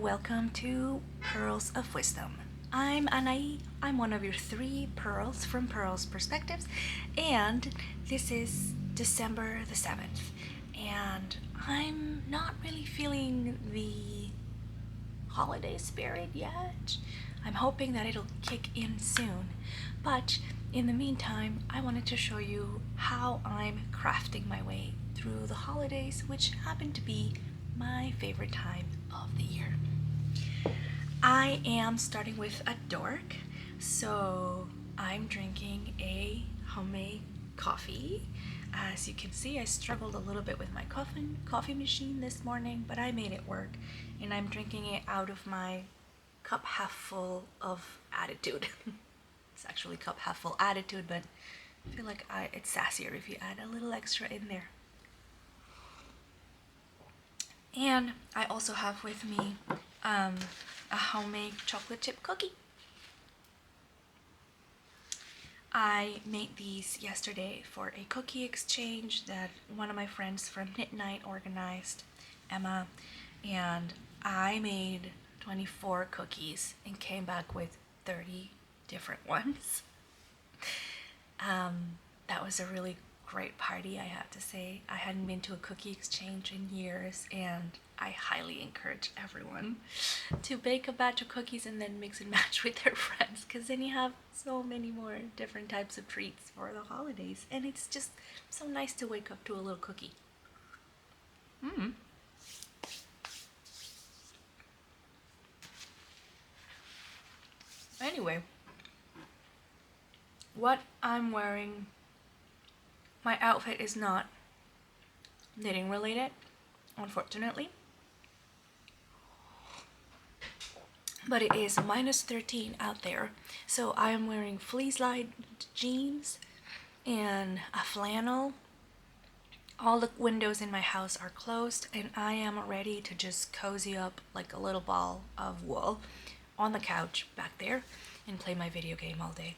welcome to Pearls of Wisdom. I'm Anai. I'm one of your three Pearls from Pearls Perspectives, and this is December the 7th. And I'm not really feeling the holiday spirit yet. I'm hoping that it'll kick in soon. But in the meantime, I wanted to show you how I'm crafting my way through the holidays, which happen to be my favorite time of the year. I am starting with a dork, so I'm drinking a homemade coffee. As you can see, I struggled a little bit with my coffee machine this morning, but I made it work, and I'm drinking it out of my cup half full of attitude. It's actually cup half full attitude, but I feel like it's sassier if you add a little extra in there. And I also have with me a homemade chocolate chip cookie. I made these yesterday for a cookie exchange that one of my friends from Knit Night organized, Emma, and I made 24 cookies and came back with 30 different ones. That was a really great party, I have to say. I hadn't been to a cookie exchange in years, and I highly encourage everyone to bake a batch of cookies and then mix and match with their friends, because then you have so many more different types of treats for the holidays, and it's just so nice to wake up to a little cookie. Anyway, what I'm wearing, my outfit is not knitting related, unfortunately, but it is -13 out there, so I am wearing fleece-lined jeans and a flannel. All the windows in my house are closed, and I am ready to just cozy up like a little ball of wool on the couch back there and play my video game all day.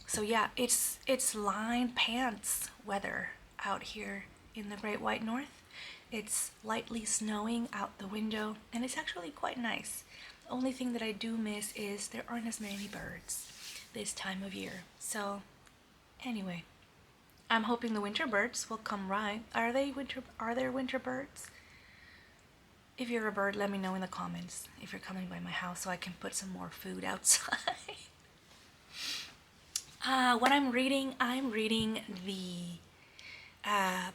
So yeah, it's lined pants weather out here in the Great White North. It's lightly snowing out the window, and it's actually quite nice. The only thing that I do miss is there aren't as many birds this time of year. So anyway, I'm hoping the winter birds will come right. Are there winter birds? If you're a bird, let me know in the comments if you're coming by my house so I can put some more food outside. What I'm reading the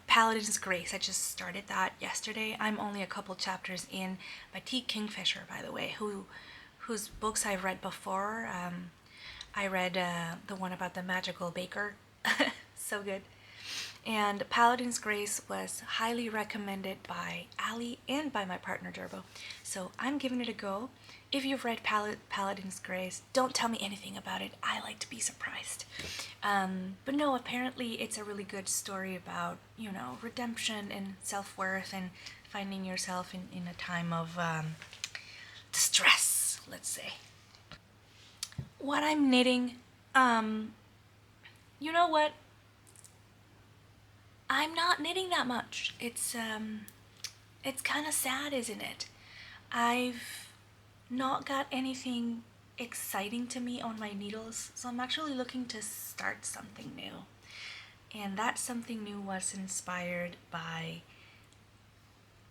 Paladin's Grace. I just started that yesterday. I'm only a couple chapters in, by T. Kingfisher, by the way, whose books I've read before. I read the one about the magical baker. So good. And Paladin's Grace was highly recommended by Ali and by my partner Durbo. So I'm giving it a go. If you've read Paladin's Grace, don't tell me anything about it. I like to be surprised. But no, apparently it's a really good story about, redemption and self-worth and finding yourself in a time of distress, let's say. What I'm knitting, you know what? I'm not knitting that much. It's kind of sad, isn't it? I've not got anything exciting to me on my needles, so I'm actually looking to start something new. And that something new was inspired by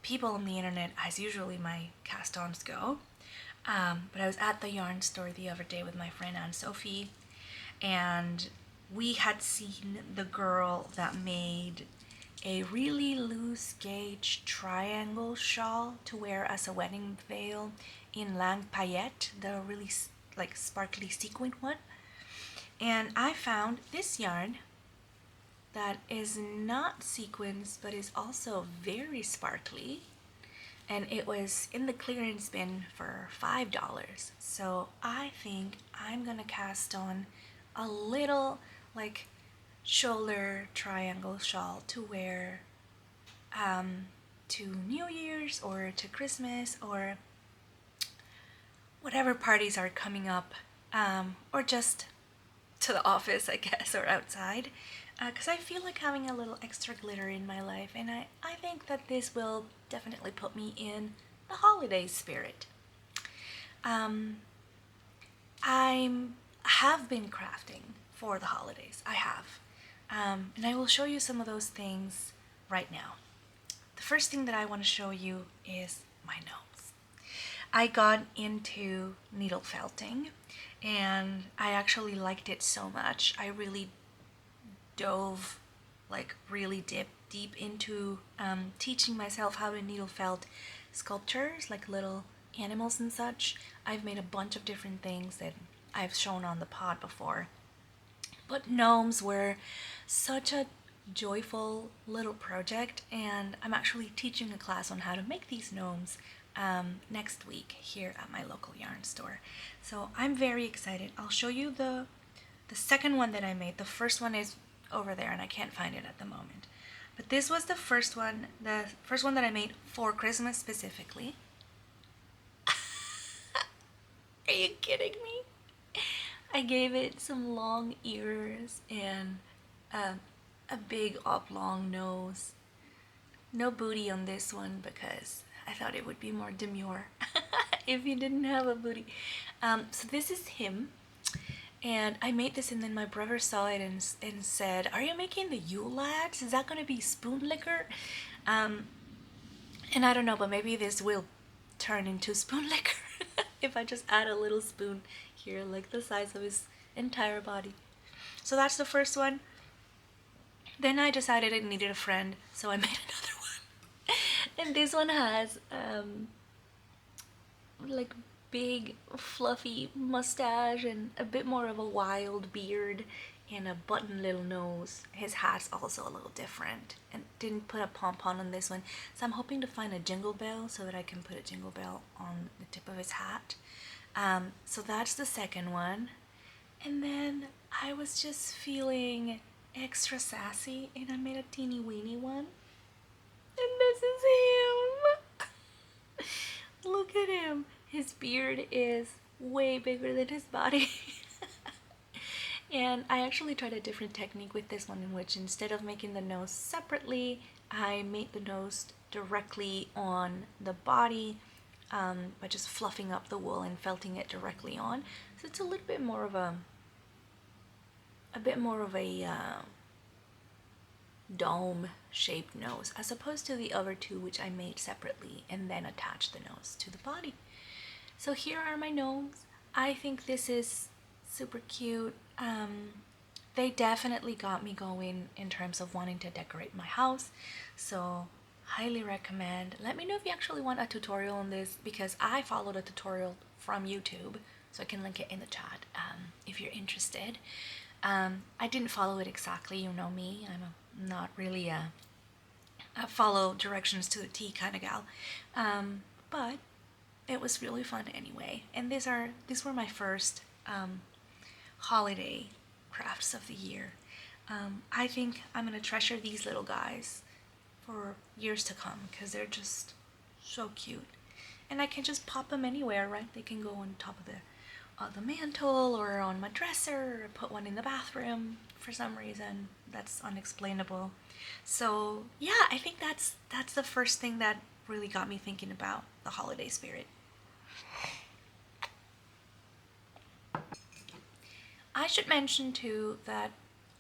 people on the internet, as usually my cast-ons go. But I was at the yarn store the other day with my friend Anne Sophie, and we had seen the girl that made a really loose gauge triangle shawl to wear as a wedding veil in Lang Paillette, the really like sparkly sequin one. And I found this yarn that is not sequins but is also very sparkly, and it was in the clearance bin for $5. So I think I'm gonna cast on a little like shoulder triangle shawl to wear to New Year's or to Christmas or whatever parties are coming up, or just to the office, I guess, or outside, because I feel like having a little extra glitter in my life, and I think that this will definitely put me in the holiday spirit. I have been crafting for the holidays. I have. And I will show you some of those things right now. The first thing that I want to show you is my nose. I got into needle felting and I actually liked it so much. I really dove like really deep into teaching myself how to needle felt sculptures like little animals and such. I've made a bunch of different things that I've shown on the pod before. But gnomes were such a joyful little project, and I'm actually teaching a class on how to make these gnomes next week here at my local yarn store. So I'm very excited. I'll show you the second one that I made. The first one is over there and I can't find it at the moment. But this was the first one that I made for Christmas specifically. Are you kidding me? I gave it some long ears and a big oblong nose. No booty on this one because I thought it would be more demure if you didn't have a booty. So this is him. And I made this and then my brother saw it and said, "Are you making the Yule lads? Is that going to be spoon liquor?" And I don't know, but maybe this will turn into spoon liquor if I just add a little spoon here, like the size of his entire body. So that's the first one. Then I decided I needed a friend, so I made another one. And this one has like big fluffy mustache and a bit more of a wild beard and a button little nose. His hat's also a little different and didn't put a pom-pom on this one, so I'm hoping to find a jingle bell so that I can put a jingle bell on the tip of his hat. So that's the second one. And then I was just feeling extra sassy and I made a teeny weeny one. And this is him. Look at him. His beard is way bigger than his body. And I actually tried a different technique with this one in which instead of making the nose separately, I made the nose directly on the body by just fluffing up the wool and felting it directly on. So it's a little bit more of a dome shaped nose as opposed to the other two which I made separately and then attached the nose to the body. So here are my gnomes. I think this is super cute. They definitely got me going in terms of wanting to decorate my house, so highly recommend. Let me know if you actually want a tutorial on this because I followed a tutorial from YouTube, so I can link it in the chat if you're interested. I didn't follow it exactly, you know me, I'm not really a follow directions to the T kind of gal, but it was really fun anyway. And these were my first holiday crafts of the year. I think I'm gonna treasure these little guys for years to come because they're just so cute, and I can just pop them anywhere, right? They can go on top of the mantle or on my dresser, or put one in the bathroom for some reason that's unexplainable. So yeah, I think that's the first thing that really got me thinking about the holiday spirit. I should mention too that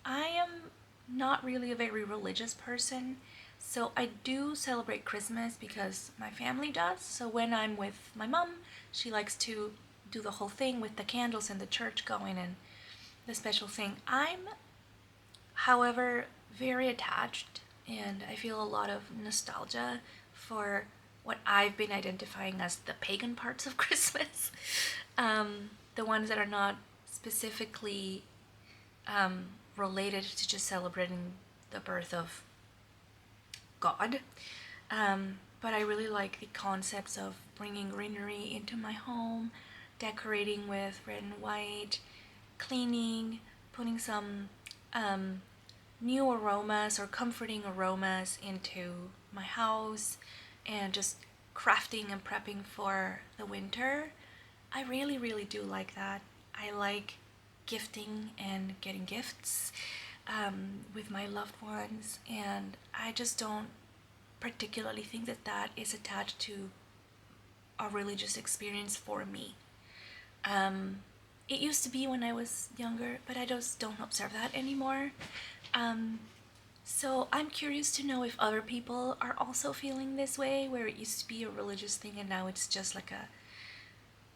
I am not really a very religious person, so I do celebrate Christmas because my family does. So when I'm with my mom, she likes to do the whole thing with the candles and the church going and the special thing. I'm, however, very attached and I feel a lot of nostalgia for what I've been identifying as the pagan parts of Christmas. The ones that are not specifically related to just celebrating the birth of God. But I really like the concepts of bringing greenery into my home, decorating with red and white, cleaning, putting some new aromas or comforting aromas into my house, and just crafting and prepping for the winter. I really, really do like that. I like gifting and getting gifts with my loved ones, and I just don't particularly think that that is attached to a religious experience for me. It used to be when I was younger, but I just don't observe that anymore. So I'm curious to know if other people are also feeling this way, where it used to be a religious thing and now it's just like a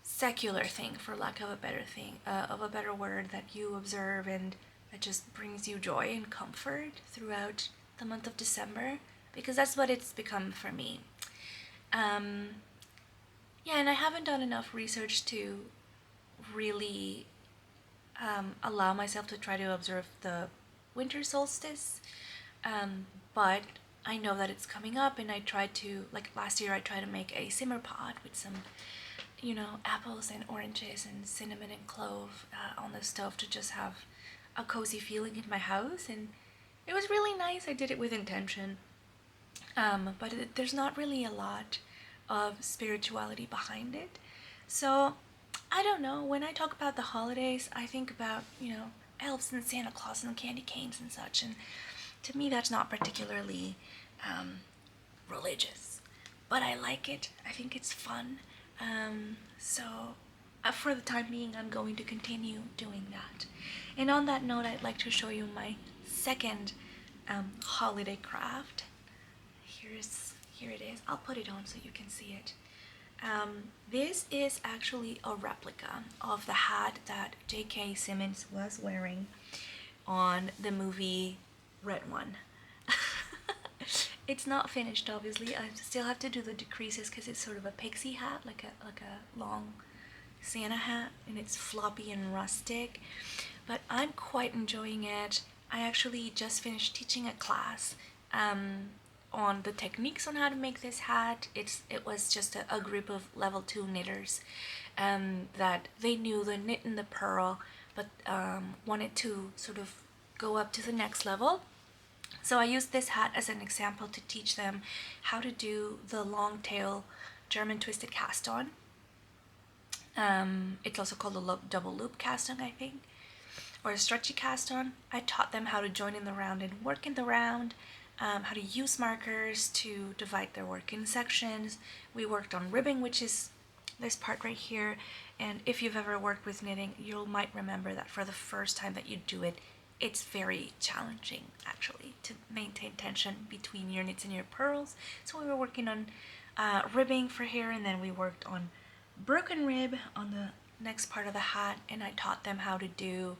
secular thing, for lack of a better word, that you observe and that just brings you joy and comfort throughout the month of December, because that's what it's become for me. Yeah, and I haven't done enough research to really allow myself to try to observe the winter solstice, but I know that it's coming up, and I tried to, like last year, I tried to make a simmer pot with some, apples and oranges and cinnamon and clove on the stove to just have a cozy feeling in my house, and it was really nice. I did it with intention, but there's not really a lot of spirituality behind it. So I don't know. When I talk about the holidays, I think about, elves and Santa Claus and candy canes and such, and to me that's not particularly religious, but I like it. I think it's fun. So for the time being, I'm going to continue doing that. And on that note, I'd like to show you my second holiday craft. Here it is. I'll put it on so you can see it. This is actually a replica of the hat that J.K. Simmons was wearing on the movie Red One. It's not finished, obviously. I still have to do the decreases because it's sort of a pixie hat, like a long Santa hat, and it's floppy and rustic. But I'm quite enjoying it. I actually just finished teaching a class on the techniques on how to make this hat. It was just a group of level 2 knitters that they knew the knit and the purl, but wanted to sort of go up to the next level. So I used this hat as an example to teach them how to do the long tail German twisted cast on. It's also called a double loop cast on, I think, or a stretchy cast on. I taught them how to join in the round and work in the round, how to use markers to divide their work in sections. We worked on ribbing, which is this part right here, and if you've ever worked with knitting, you might remember that for the first time that you do it, it's very challenging actually to maintain tension between your knits and your purls. So we were working on ribbing for here, and then we worked on broken rib on the next part of the hat, and I taught them how to do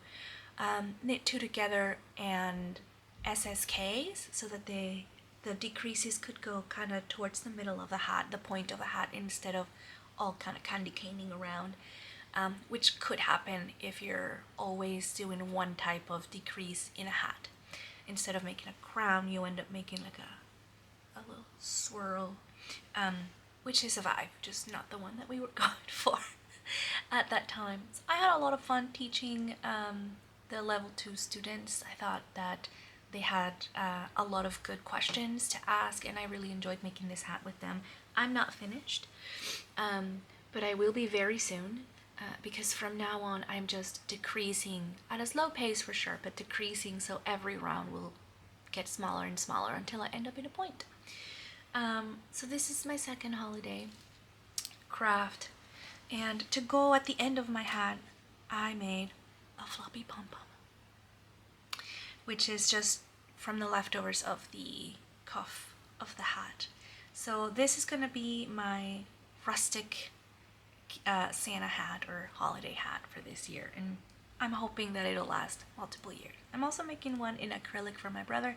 knit two together and SSKs so that the decreases could go kind of towards the middle of the hat, the point of the hat, instead of all kind of candy caning around. Which could happen if you're always doing one type of decrease in a hat. Instead of making a crown, you end up making like a little swirl, which is a vibe, just not the one that we were going for at that time. So I had a lot of fun teaching the level 2 students. I thought that they had a lot of good questions to ask, and I really enjoyed making this hat with them. I'm not finished, but I will be very soon. Because from now on I'm just decreasing at a slow pace for sure, but decreasing so every round will get smaller and smaller until I end up in a point. So this is my second holiday craft, and to go at the end of my hat I made a floppy pom-pom, which is just from the leftovers of the cuff of the hat. So this is gonna be my rustic Santa hat or holiday hat for this year, and I'm hoping that it'll last multiple years. I'm also making one in acrylic for my brother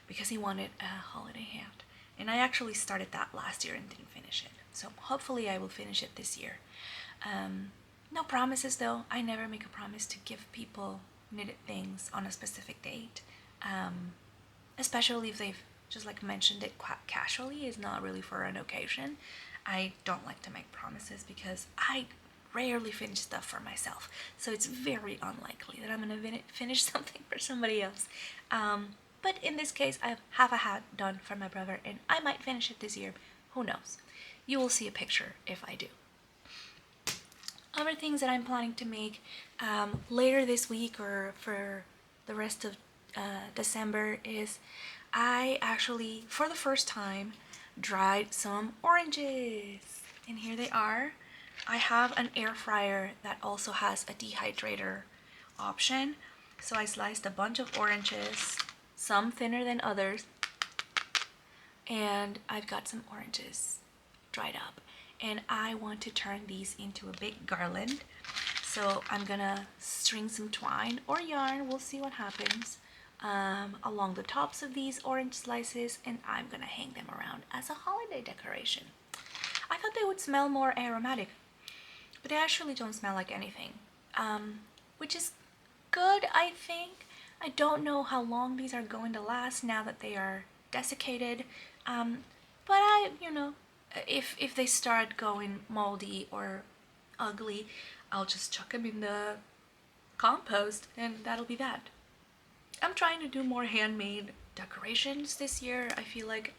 because he wanted a holiday hat, and I actually started that last year and didn't finish it, so hopefully I will finish it this year. No promises though. I never make a promise to give people knitted things on a specific date, especially if they've just like mentioned it casually. Is not really for an occasion. I don't like to make promises because I rarely finish stuff for myself, so it's very unlikely that I'm gonna finish something for somebody else. But in this case, I have a hat done for my brother, and I might finish it this year. Who knows? You will see a picture if I do. Other things that I'm planning to make later this week or for the rest of December is I actually, for the first time, dried some oranges. And here they are. I have an air fryer that also has a dehydrator option. So I sliced a bunch of oranges, some thinner than others, and I've got some oranges dried up. And I want to turn these into a big garland. So I'm gonna string some twine or yarn, we'll see what happens, along the tops of these orange slices, and I'm gonna hang them around as a holiday decoration. I thought they would smell more aromatic, but they actually don't smell like anything, which is good, I think. I don't know how long these are going to last now that they are desiccated, but if they start going moldy or ugly, I'll just chuck them in the compost and that'll be that. I'm trying to do more handmade decorations this year. I feel like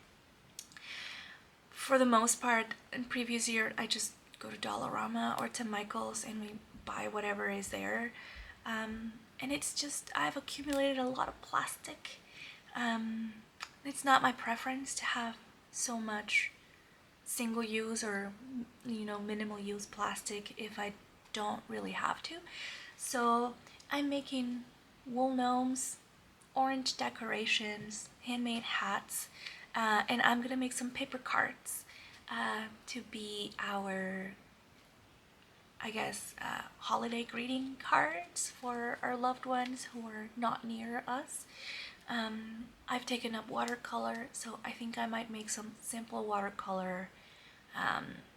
for the most part in previous year I just go to Dollarama or to Michael's and we buy whatever is there, and it's just I've accumulated a lot of plastic. It's not my preference to have so much single use or minimal use plastic if I don't really have to. So I'm making wool gnomes, orange decorations, handmade hats, and I'm gonna make some paper cards to be our, I guess, holiday greeting cards for our loved ones who are not near us. I've taken up watercolor, so I think I might make some simple watercolor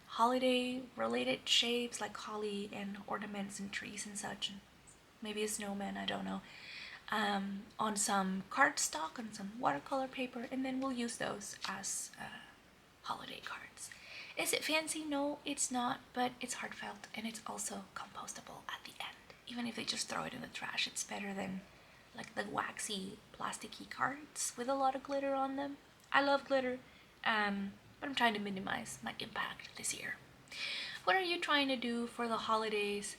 holiday related shapes like holly and ornaments and trees and such, and maybe a snowman, I don't know, on some cardstock, on some watercolor paper, and then we'll use those as holiday cards. Is it fancy? No, it's not, but it's heartfelt and it's also compostable at the end. Even if they just throw it in the trash, it's better than like the waxy plasticky cards with a lot of glitter on them. I love glitter, but I'm trying to minimize my impact this year. What are you trying to do for the holidays?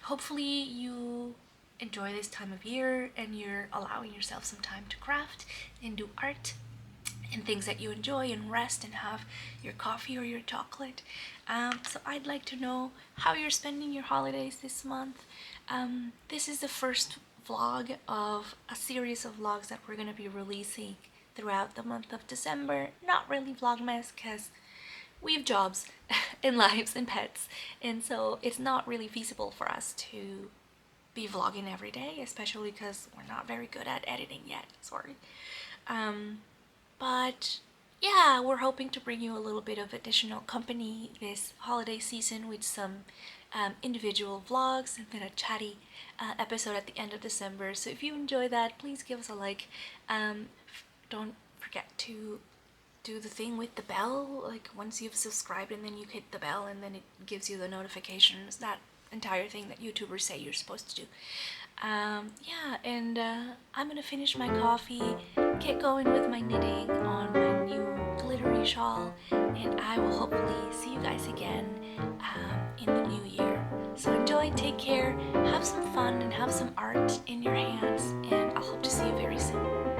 Hopefully you enjoy this time of year and you're allowing yourself some time to craft and do art and things that you enjoy and rest and have your coffee or your chocolate. So I'd like to know how you're spending your holidays this month. This is the first vlog of a series of vlogs that we're going to be releasing throughout the month of December. Not really vlogmas because we have jobs and lives and pets, and so it's not really feasible for us to be vlogging every day, especially because we're not very good at editing yet. Sorry. But yeah, we're hoping to bring you a little bit of additional company this holiday season with some individual vlogs and then a chatty episode at the end of December. So if you enjoy that, please give us a like. Don't forget to do the thing with the bell, like once you've subscribed and then you hit the bell and then it gives you the notifications, that entire thing that YouTubers say you're supposed to do. Yeah, and I'm gonna finish my coffee, get going with my knitting on my new glittery shawl, and I will hopefully see you guys again in the new year. So enjoy, take care, have some fun, and have some art in your hands, and I'll hope to see you very soon.